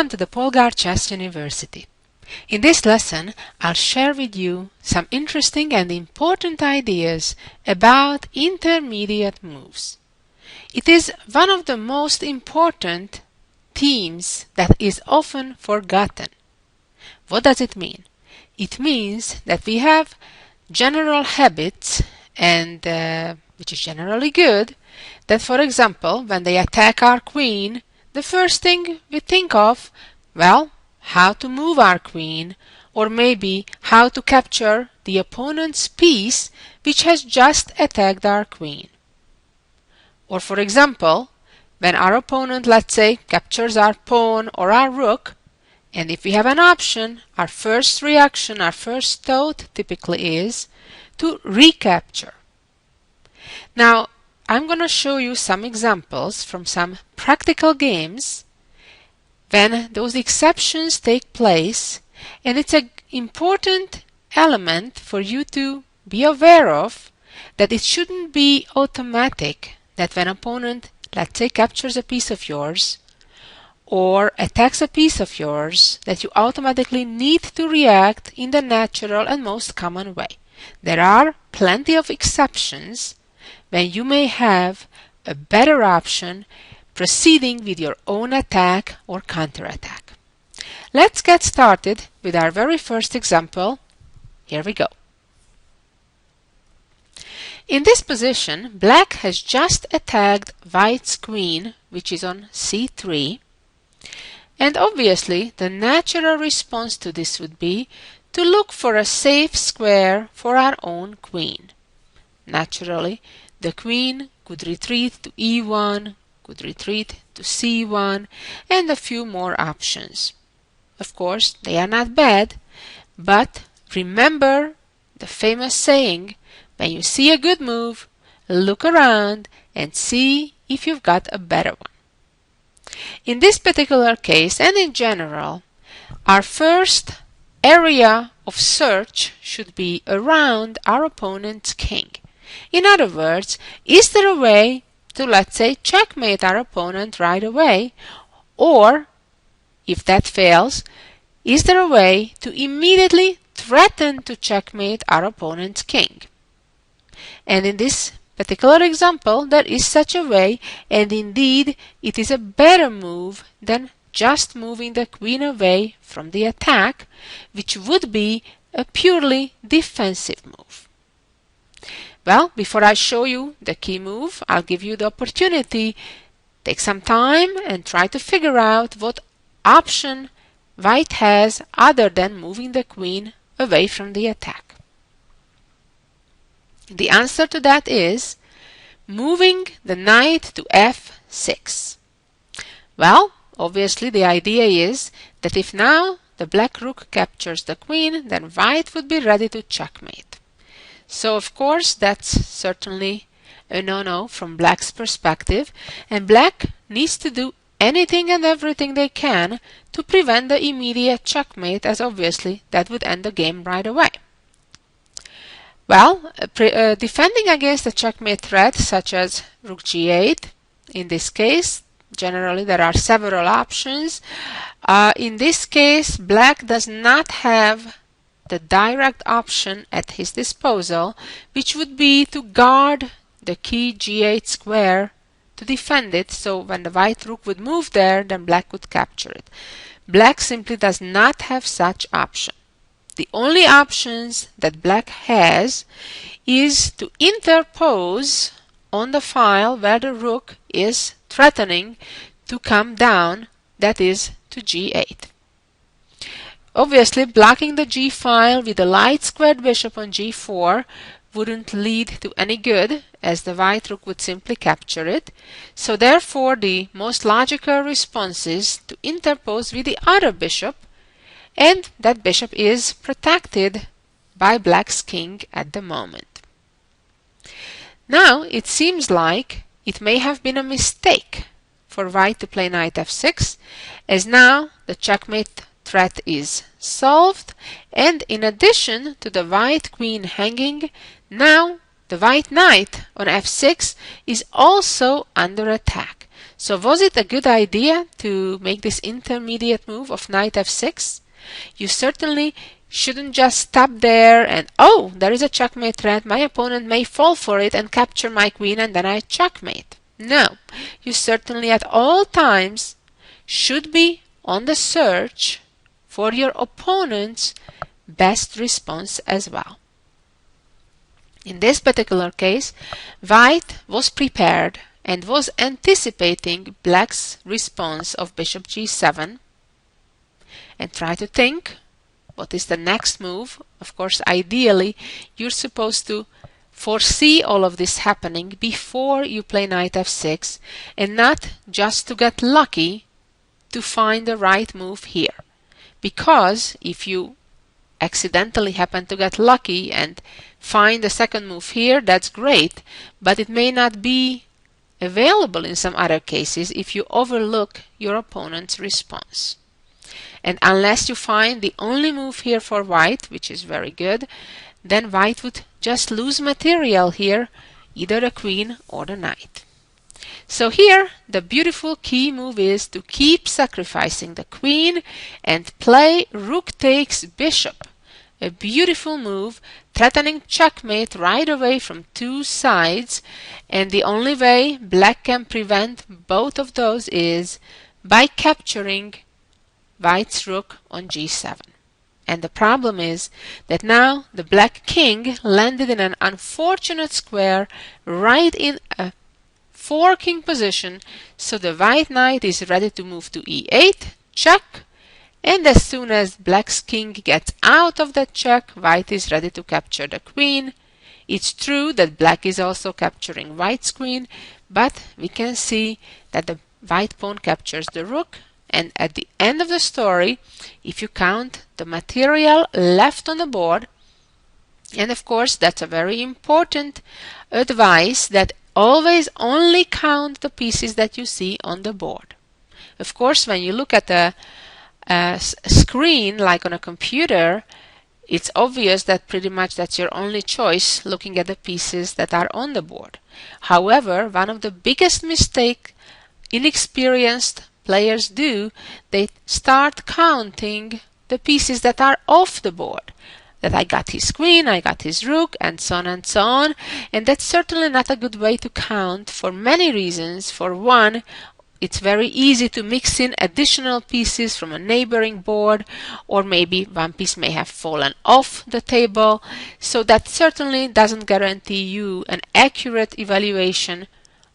Welcome to the Polgar Chess University. In this lesson, I'll share with you some interesting and important ideas about intermediate moves. It is one of the most important themes that is often forgotten. What does it mean? It means that we have general habits, and which is generally good, that for example, when they attack our queen, the first thing we think of, well, how to move our queen, or maybe how to capture the opponent's piece which has just attacked our queen. Or for example, when our opponent, let's say, captures our pawn or our rook, and if we have an option, our first reaction, our first thought typically is to recapture. Now, I'm going to show you some examples from some practical games when those exceptions take place, and it's an important element for you to be aware of, that it shouldn't be automatic that when an opponent, let's say, captures a piece of yours or attacks a piece of yours, that you automatically need to react in the natural and most common way. There are plenty of exceptions when you may have a better option proceeding with your own attack or counterattack. Let's get started with our very first example. Here we go. In this position, black has just attacked white's queen, which is on c3, and obviously the natural response to this would be to look for a safe square for our own queen. Naturally, the queen could retreat to e1, could retreat to c1, and a few more options. Of course, they are not bad, but remember the famous saying, when you see a good move, look around and see if you've got a better one. In this particular case, and in general, our first area of search should be around our opponent's king. In other words, is there a way to, let's say, checkmate our opponent right away? Or, if that fails, is there a way to immediately threaten to checkmate our opponent's king? And in this particular example, there is such a way, and indeed it is a better move than just moving the queen away from the attack, which would be a purely defensive move. Well, before I show you the key move, I'll give you the opportunity. Take some time and try to figure out what option white has other than moving the queen away from the attack. The answer to that is moving the knight to f6. Well, obviously the idea is that if now the black rook captures the queen, then white would be ready to checkmate. So of course that's certainly a no-no from black's perspective, and black needs to do anything and everything they can to prevent the immediate checkmate, as obviously that would end the game right away. Well, defending against a checkmate threat such as rook g8, in this case, generally there are several options. In this case, black does not have the direct option at his disposal, which would be to guard the key g8 square to defend it, so when the white rook would move there, then black would capture it. Black simply does not have such option. The only options that black has is to interpose on the file where the rook is threatening to come down, that is to g8. Obviously, blocking the g file with a light squared bishop on g4 wouldn't lead to any good, as the white rook would simply capture it. So therefore, the most logical response is to interpose with the other bishop, and that bishop is protected by black's king at the moment. Now, it seems like it may have been a mistake for white to play knight f6, as now the checkmate threat is solved, and in addition to the white queen hanging, now the white knight on f6 is also under attack. So was it a good idea to make this intermediate move of knight f6? You certainly shouldn't just stop there and, oh, there is a checkmate threat, my opponent may fall for it and capture my queen and then I checkmate. No, you certainly at all times should be on the search for your opponent's best response as well. In this particular case, white was prepared and was anticipating black's response of bishop g7 and try to think what is the next move. Of course, ideally, you're supposed to foresee all of this happening before you play knight f6 and not just to get lucky to find the right move here. Because if you accidentally happen to get lucky and find the second move here, that's great, but it may not be available in some other cases if you overlook your opponent's response. And unless you find the only move here for white, which is very good, then white would just lose material here, either the queen or the knight. So here the beautiful key move is to keep sacrificing the queen and play rook takes bishop. A beautiful move, threatening checkmate right away from two sides, and the only way black can prevent both of those is by capturing white's rook on g7. And the problem is that now the black king landed in an unfortunate square right in a forking position, so the white knight is ready to move to e8, check, and as soon as black's king gets out of that check, white is ready to capture the queen. It's true that black is also capturing white's queen, but we can see that the white pawn captures the rook, and at the end of the story, if you count the material left on the board, and of course that's a very important advice, that always only count the pieces that you see on the board. Of course, when you look at a screen like on a computer, it's obvious that pretty much that's your only choice, looking at the pieces that are on the board. However, one of the biggest mistakes inexperienced players do, they start counting the pieces that are off the board. That I got his queen, I got his rook, and so on and so on. And that's certainly not a good way to count for many reasons. For one, it's very easy to mix in additional pieces from a neighboring board, or maybe one piece may have fallen off the table. So that certainly doesn't guarantee you an accurate evaluation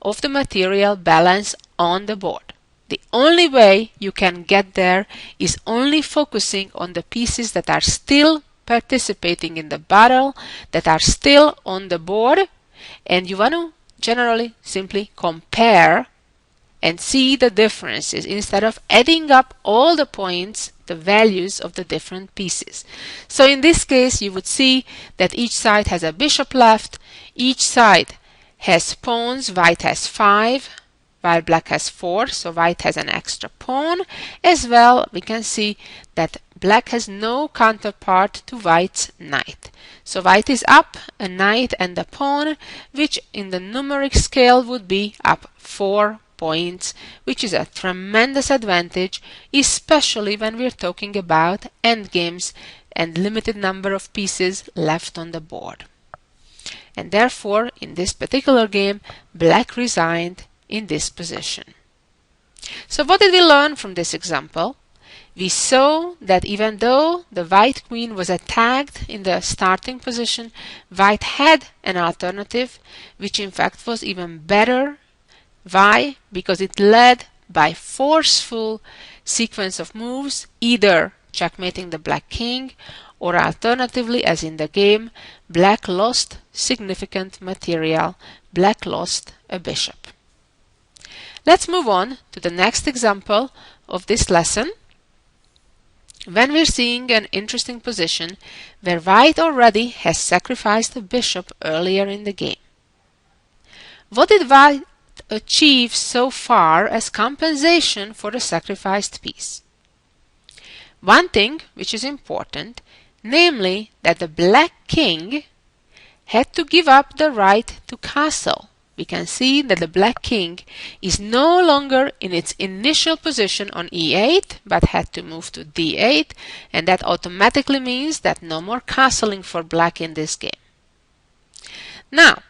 of the material balance on the board. The only way you can get there is only focusing on the pieces that are still participating in the battle, that are still on the board, and you want to generally simply compare and see the differences instead of adding up all the points, the values of the different pieces. So in this case, you would see that each side has a bishop left, each side has pawns, white has 5, while black has 4, so white has an extra pawn. As well, we can see that black has no counterpart to white's knight. So white is up a knight and a pawn, which in the numeric scale would be up 4 points, which is a tremendous advantage, especially when we're talking about endgames and limited number of pieces left on the board. And therefore, in this particular game, black resigned in this position. So what did we learn from this example? We saw that even though the white queen was attacked in the starting position, white had an alternative, which in fact was even better. Why? Because it led by forceful sequence of moves, either checkmating the black king, or alternatively, as in the game, black lost significant material, black lost a bishop. Let's move on to the next example of this lesson, when we're seeing an interesting position where white already has sacrificed a bishop earlier in the game. What did white achieve so far as compensation for the sacrificed piece? One thing which is important, namely that the black king had to give up the right to castle. we can see that the black king is no longer in its initial position on e8, but had to move to d8, and that automatically means that no more castling for black in this game. Now,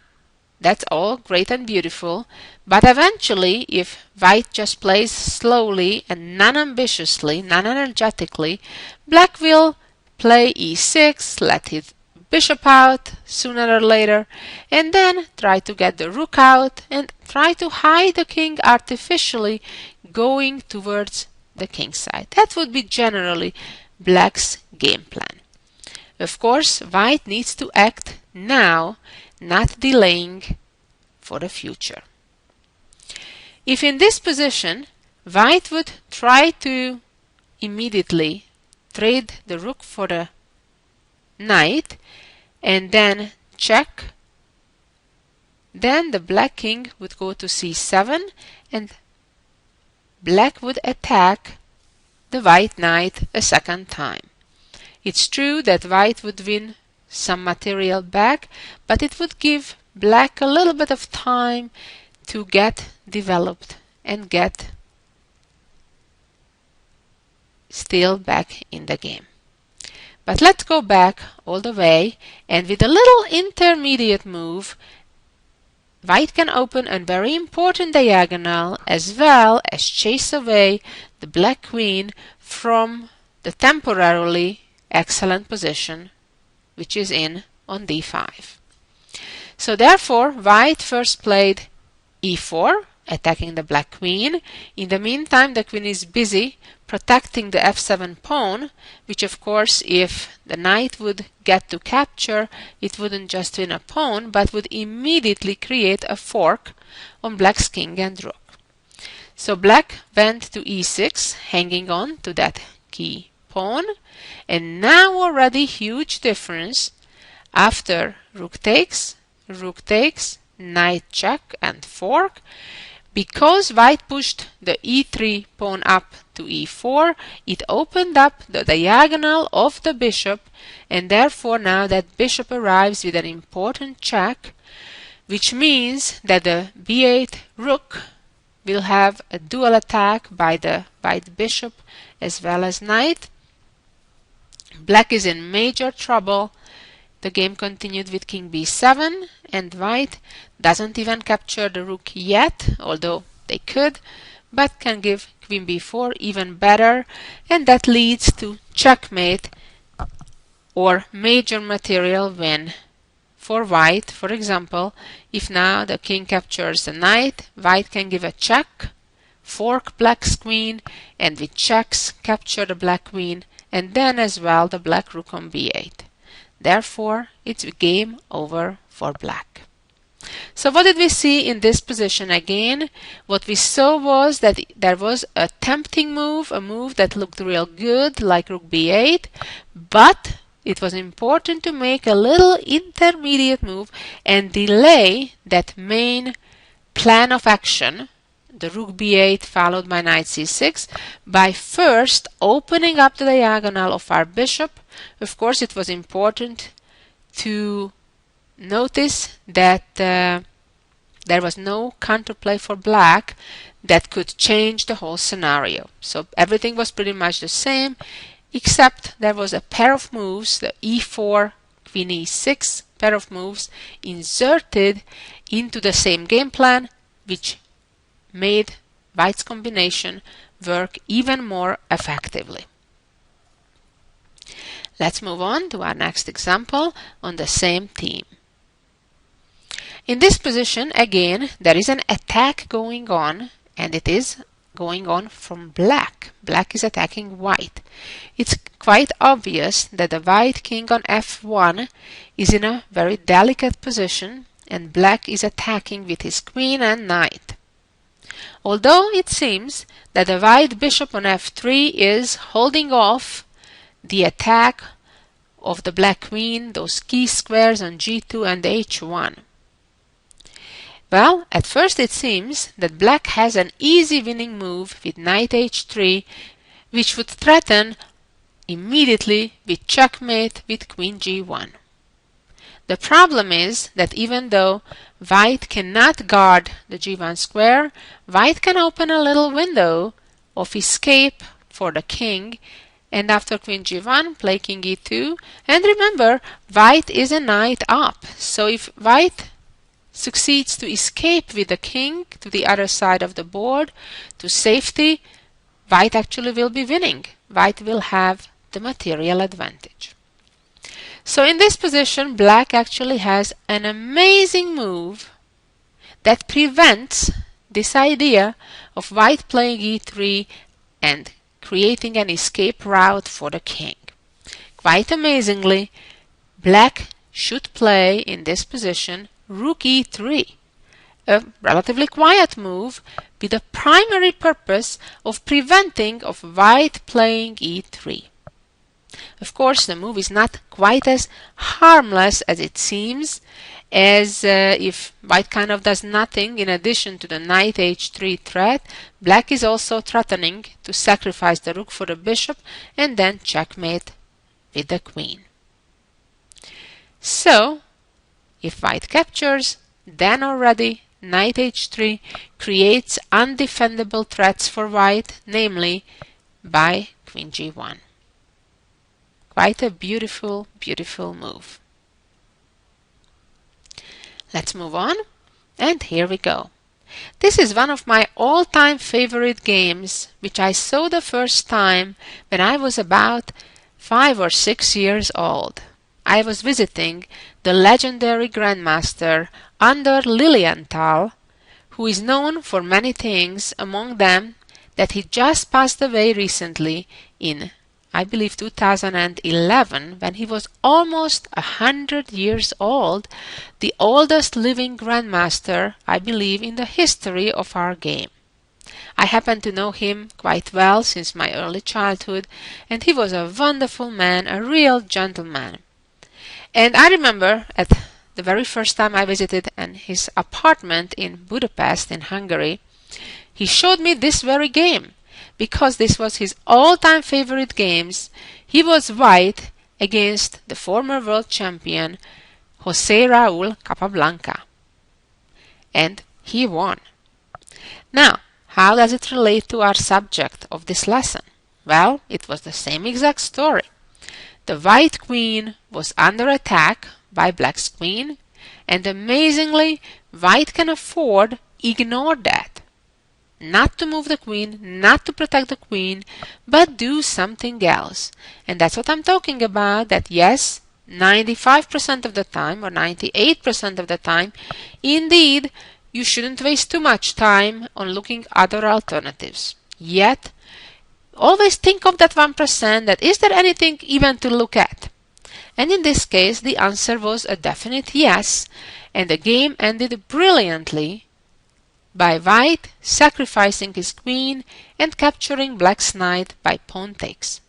that's all great and beautiful, but eventually, if white just plays slowly and non-ambitiously, non-energetically, black will play e6, let his bishop out sooner or later, and then try to get the rook out and try to hide the king artificially going towards the king side. That would be generally black's game plan. Of course, white needs to act now, not delaying for the future. If in this position, white would try to immediately trade the rook for the knight and then check, then the black king would go to c7 and black would attack the white knight a second time. It's true that white would win some material back, but it would give black a little bit of time to get developed and get still back in the game. But let's go back all the way, and with a little intermediate move, white can open a very important diagonal as well as chase away the black queen from the temporarily excellent position which is in on d5. So therefore, white first played e4, attacking the black queen. In the meantime, the queen is busy protecting the f7 pawn, which of course, if the knight would get to capture, it wouldn't just win a pawn, but would immediately create a fork on black's king and rook. So black went to e6, hanging on to that key pawn, and now already huge difference after rook takes, knight check and fork. Because white pushed the e3 pawn up to e4, it opened up the diagonal of the bishop, and therefore now that bishop arrives with an important check, which means that the b8 rook will have a dual attack by the white bishop as well as knight. Black is in major trouble. The game continued with king b7, and white doesn't even capture the rook yet, although they could, but can give queen b4 even better, and that leads to checkmate or major material win for white. For example, if now the king captures the knight, white can give a check, fork black's queen, and with checks capture the black queen, and then as well the black rook on b8. Therefore, it's game over for black. So what did we see in this position again? What we saw was that there was a tempting move, a move that looked real good, like rook b8, but it was important to make a little intermediate move and delay that main plan of action, the rook b8 followed by knight c6, by first opening up the diagonal of our bishop. Of course, it was important to notice that there was no counterplay for black that could change the whole scenario. So everything was pretty much the same, except there was a pair of moves, the e4, queen e6 pair of moves, inserted into the same game plan, which made white's combination work even more effectively. Let's move on to our next example on the same theme. In this position, again, there is an attack going on, and it is going on from black. Black is attacking white. It's quite obvious that the white king on f1 is in a very delicate position, and black is attacking with his queen and knight. Although it seems that the white bishop on f3 is holding off the attack of the black queen, those key squares on g2 and h1. Well, at first it seems that black has an easy winning move with knight h3, which would threaten immediately with checkmate with queen g1. The problem is that even though white cannot guard the g1 square, white can open a little window of escape for the king, and after queen g1, play king e2. And remember, white is a knight up, so if white succeeds to escape with the king to the other side of the board to safety, white actually will be winning. White will have the material advantage. So in this position, black actually has an amazing move that prevents this idea of white playing e3 and creating an escape route for the king. Quite amazingly, black should play in this position rook e3, a relatively quiet move with the primary purpose of preventing of white playing e3. Of course, the move is not quite as harmless as it seems, as if white kind of does nothing in addition to the knight h3 threat, black is also threatening to sacrifice the rook for the bishop and then checkmate with the queen. So, if white captures, then already knight h3 creates undefendable threats for white, namely by queen g1. Quite a beautiful, beautiful move. Let's move on, and here we go. This is one of my all-time favorite games, which I saw the first time when I was about 5 or 6 years old. I was visiting the legendary grandmaster Under Lilienthal, who is known for many things, among them that he just passed away recently in, I believe, 2011, when he was almost 100 years old, the oldest living grandmaster, I believe, in the history of our game. I happen to know him quite well since my early childhood, and he was a wonderful man, a real gentleman. And I remember at the very first time I visited his apartment in Budapest in Hungary, he showed me this very game. Because this was his all-time favorite games, he was white against the former world champion José Raúl Capablanca. And he won. Now, how does it relate to our subject of this lesson? Well, it was the same exact story. The white queen was under attack by black's queen, and amazingly, white can afford ignore that. Not to move the queen, not to protect the queen, but do something else. And that's what I'm talking about, that yes, 95% of the time or 98% of the time, indeed, you shouldn't waste too much time on looking other alternatives. Yet, always think of that 1%, that is there anything even to look at? And in this case, the answer was a definite yes, and the game ended brilliantly by white sacrificing his queen and capturing black's knight by pawn takes.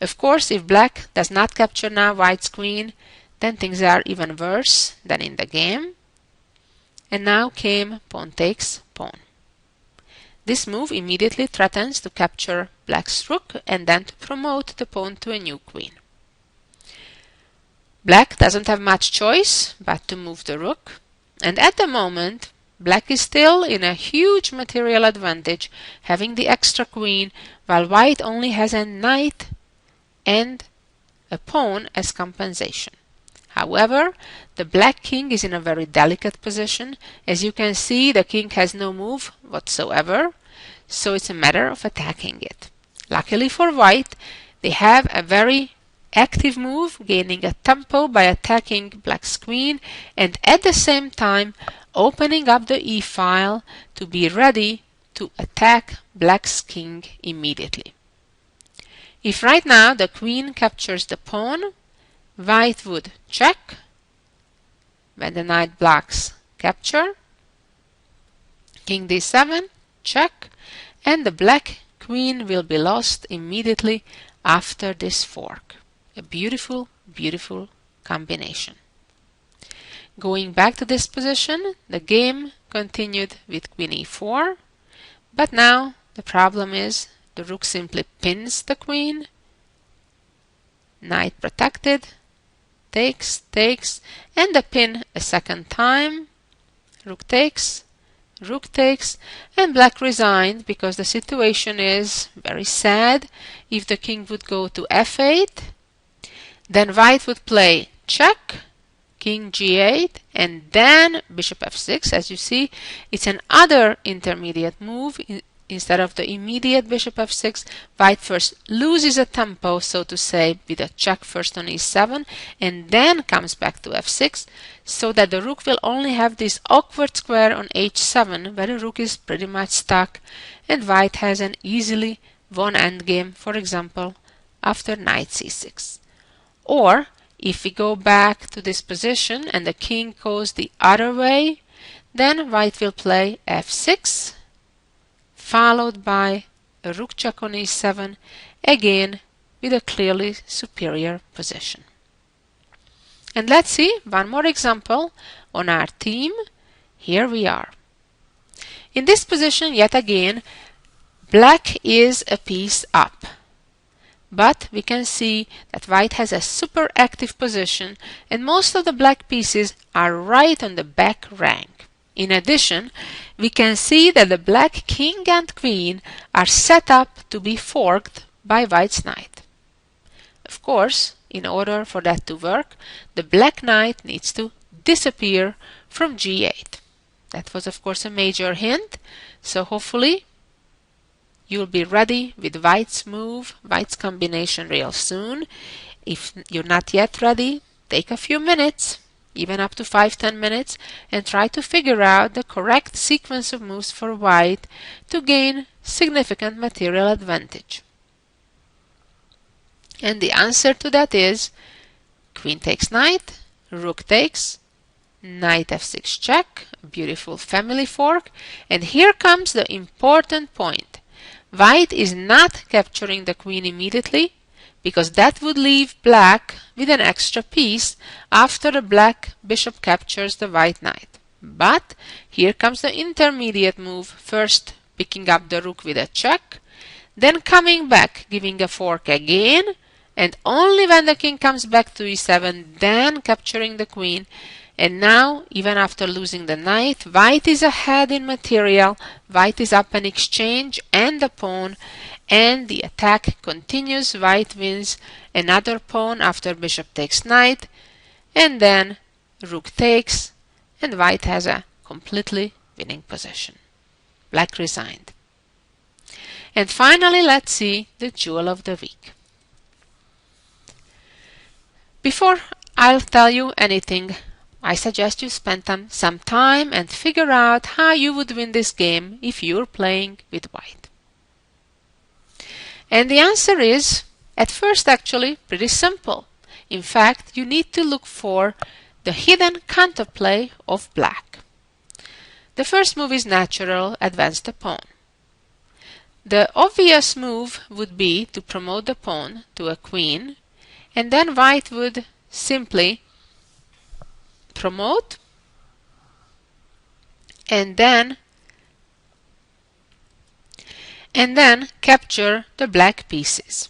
Of course, if black does not capture now white's queen, then things are even worse than in the game. And now came pawn takes pawn. This move immediately threatens to capture black's rook and then to promote the pawn to a new queen. Black doesn't have much choice but to move the rook, and at the moment black is still in a huge material advantage, having the extra queen, while white only has a knight and a pawn as compensation. However, the black king is in a very delicate position. As you can see, the king has no move whatsoever, so it's a matter of attacking it. Luckily for white, they have a very active move, gaining a tempo by attacking black's queen, and at the same time opening up the e-file to be ready to attack black's king immediately. If right now the queen captures the pawn, white would check. When the knight blocks, capture. King d7, check, and the black queen will be lost immediately after this fork. A beautiful, beautiful combination. Going back to this position, the game continued with queen e4, but now the problem is the rook simply pins the queen, knight protected, takes, takes, and the pin a second time. Rook takes, and black resigned because the situation is very sad. If the king would go to f8, then white would play check, king g8, and then bishop f6. As you see, it's another intermediate move. Instead of the immediate bishop f6, white first loses a tempo, so to say, with a check first on e7, and then comes back to f6, so that the rook will only have this awkward square on h7, where the rook is pretty much stuck, and white has an easily won endgame, for example, after knight c6. Or, if we go back to this position and the king goes the other way, then white will play f6, followed by a rook check on e7, again with a clearly superior position. And let's see one more example on our theme. Here we are. In this position, yet again, black is a piece up. But we can see that white has a super active position, and most of the black pieces are right on the back rank. In addition, we can see that the black king and queen are set up to be forked by white's knight. Of course, in order for that to work, the black knight needs to disappear from g8. That was, of course, a major hint, so hopefully you'll be ready with white's move, white's combination real soon. If you're not yet ready, take a few minutes, even up to 5-10 minutes, and try to figure out the correct sequence of moves for white to gain significant material advantage. And the answer to that is queen takes knight, rook takes, knight f6 check, a beautiful family fork, and here comes the important point. White is not capturing the queen immediately, because that would leave black with an extra piece after the black bishop captures the white knight. But here comes the intermediate move, first picking up the rook with a check, then coming back, giving a fork again, and only when the king comes back to e7, then capturing the queen. And now, even after losing the knight, white is ahead in material, white is up an exchange and a pawn, and the attack continues. White wins another pawn after bishop takes knight, and then rook takes, and white has a completely winning position. Black resigned. And finally, let's see the jewel of the week. Before I'll tell you anything, I suggest you spend some time and figure out how you would win this game if you're playing with white. And the answer is, at first, actually pretty simple. In fact, you need to look for the hidden counterplay of black. The first move is natural, advance the pawn. The obvious move would be to promote the pawn to a queen, and then white would simply promote and then capture the black pieces.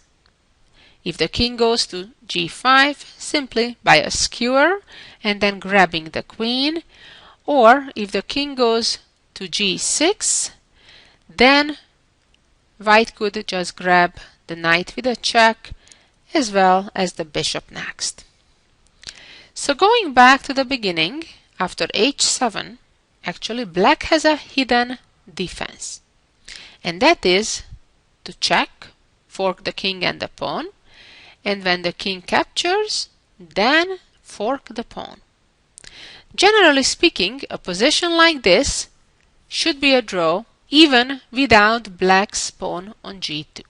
If the king goes to g5, simply by a skewer and then grabbing the queen, or if the king goes to g6, then white could just grab the knight with a check as well as the bishop next. So going back to the beginning, after h7, actually black has a hidden defense. And that is to check, fork the king and the pawn, and when the king captures, then fork the pawn. Generally speaking, a position like this should be a draw even without black's pawn on g2.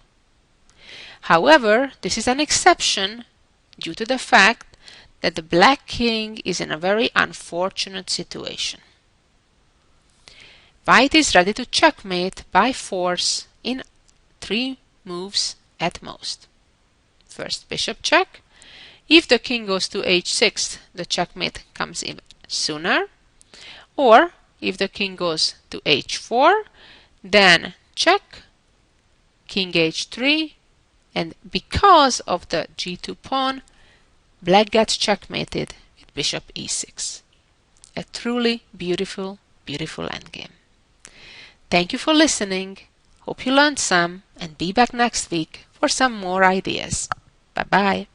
However, this is an exception due to the fact that the black king is in a very unfortunate situation. White is ready to checkmate by force in 3 moves at most. First, bishop check. If the king goes to h6, the checkmate comes in sooner. Or, if the king goes to h4, then check, king h3, and because of the g2 pawn, black gets checkmated with bishop e6. A truly beautiful, beautiful endgame. Thank you for listening. Hope you learned some, and be back next week for some more ideas. Bye-bye.